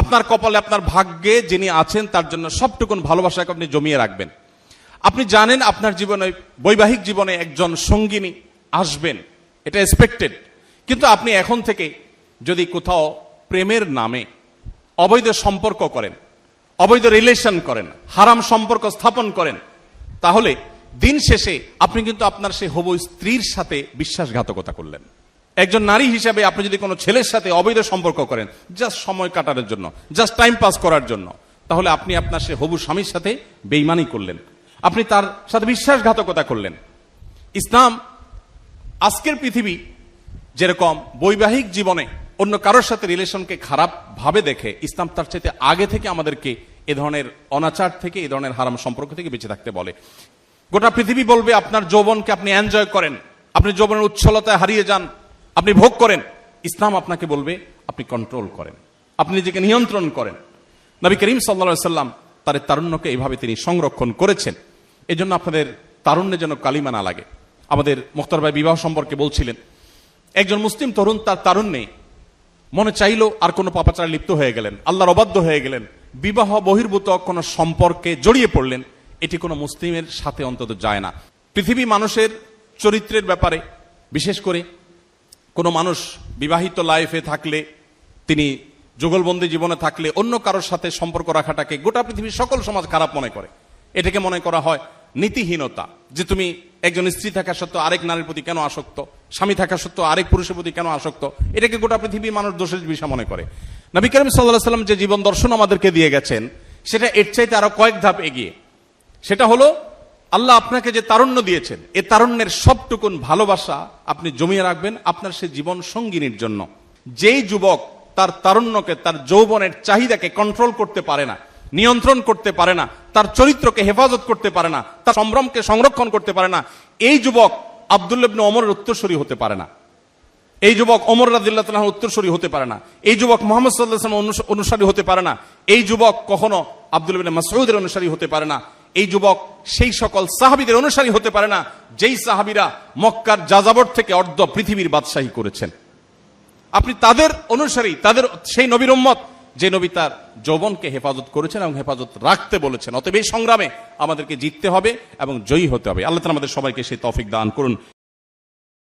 আপনার কপালে, আপনার ভাগ্যে যিনি আছেন তার জন্য সবটুকুন ভালোবাসাকে আপনি জমিয়ে রাখবেন। আপনি জানেন আপনার জীবনে, বৈবাহিক জীবনে একজন সঙ্গিনী আসবেন, এটা এক্সপেক্টেড। কিন্তু আপনি এখন থেকে যদি কোথাও প্রেমের নামে অবৈধ সম্পর্ক করেন, অবৈধ রিলেশন করেন, হারাম সম্পর্ক স্থাপন করেন, তাহলে দিন শেষে আপনি কিন্তু আপনার সেই হবু স্ত্রীর সাথে বিশ্বাসঘাতকতা করলেন। একজন নারী হিসেবে আপনি যদি কোনো ছেলের সাথে অবৈধ সম্পর্ক করেন জাস্ট সময় কাটানোর জন্য, জাস্ট টাইম পাস করার জন্য, তাহলে আপনি আপনার সেই হবু স্বামীর সাথে বেঈমানি করলেন, আপনি তার সাথে বিশ্বাসঘাতকতা করলেন। ইসলাম, আজকের পৃথিবী যেরকম বৈবাহিক জীবনে অন্য কারোর সাথে রিলেশনকে খারাপ ভাবে দেখে, ইসলাম তার চাইতে আগে থেকে আমাদেরকে এ ধরনের অনাচার থেকে, এ ধরনের হারাম সম্পর্ক থেকে বেঁচে থাকতে বলে। গোটা পৃথিবী বলবে আপনার যৌবনকে আপনি এনজয় করেন, আপনি যৌবনের উচ্ছলতায় হারিয়ে যান, আপনি ভোগ করেন। ইসলাম আপনাকে বলবে আপনি কন্ট্রোল করেন, আপনি নিজেকে নিয়ন্ত্রণ করেন। নবী করিম সাল্লাল্লাহু আলাইহি ওয়াসাল্লাম তার তারুণ্যকে এইভাবে তিনি সংরক্ষণ করেছেন। এজন্য আপনাদের তারুণ্যে যেন কালিমা না লাগে। আমাদের মুখতার ভাই বিবাহ সম্পর্কে বলছিলেন, একজন মুসলিম তরুণ তার তারুণ্যে মনে চাইলো আর কোনো পাপাচারে লিপ্ত হয়ে গেলেন, আল্লাহর অবাধ্য হয়ে গেলেন, বিবাহ বহির্ভূত কোনো সম্পর্কে জড়িয়ে পড়লেন, এটি কোনো মুসলিমের সাথে অন্তত যায় না। পৃথিবী মানুষের চরিত্রের ব্যাপারে, বিশেষ করে কোনো মানুষ বিবাহিত লাইফে থাকলে, তিনি যুগলবন্দি জীবনে থাকলে অন্য কারোর সাথে সম্পর্ক রাখাটাকে গোটা পৃথিবীর সকল সমাজ খারাপ মনে করে। এটাকে মনে করা হয় নীতিহীনতা, যে তুমি একজন স্ত্রী থাকা সত্ত্বেও আরেক নারীর প্রতি কেন আসক্ত, স্বামী থাকা সত্ত্বেও আরেক পুরুষের প্রতি কেন আসক্ত, এটাকে গোটা পৃথিবীর মানুষ দোষের বিষয় মনে করে। নবী করিম সাল্লাল্লাহু আলাইহি ওয়াসাল্লাম যে জীবন দর্শন আমাদেরকে দিয়ে গেছেন, সেটা এর চাইতে আরো কয়েক ধাপ এগিয়ে। সেটা হলো আল্লাহ আপনাকে যে তারুণ্য দিয়েছেন, এ তারুণ্যের সবটুকুন ভালোবাসা আপনি জমিয়ে রাখবেন আপনার সে জীবন সঙ্গিনীর জন্য। যেই যুবক তার তারুণ্যকে, তার যৌবনের চাহিদাকে কন্ট্রোল করতে পারে না, নিয়ন্ত্রণ করতে পারে না, তার চরিত্রকে হেফাজত করতে পারে না, তার সম্ভ্রমকে সংরক্ষণ করতে পারে না, এই যুবক আব্দুল্লাহ ইবনে ওমরের উত্তরসূরি হতে পারে না, এই যুবক ওমর রাদিয়াল্লাহু তাআলার উত্তরসূরি হতে পারে না, এই যুবক মুহাম্মদ সাল্লাল্লাহু আলাইহি ওয়াসাল্লামের অনুসারী হতে পারে না, এই যুবক কখনো আব্দুল্লাহ ইবনে মাসউদের অনুসারী হতে পারে না, এই যুবক সেই সকল সাহাবীদের অনুসারী হতে পারে না যেই সাহাবীরা মক্কার যাযাবর থেকে অর্ধ পৃথিবীর বাদশাহী করেছেন। আপনি তাদের অনুসারী, তাদের সেই নবীর উম্মত যে নবী তার যৌবনকে হেফাজত করেছেন এবং হেফাজত রাখতে বলেছেন। অতএব এই সংগ্রামে আমাদেরকে জিততে হবে এবং জয়ী হতে হবে। আল্লাহ তাআলা আমাদের সবাইকে সেই তৌফিক দান করুন।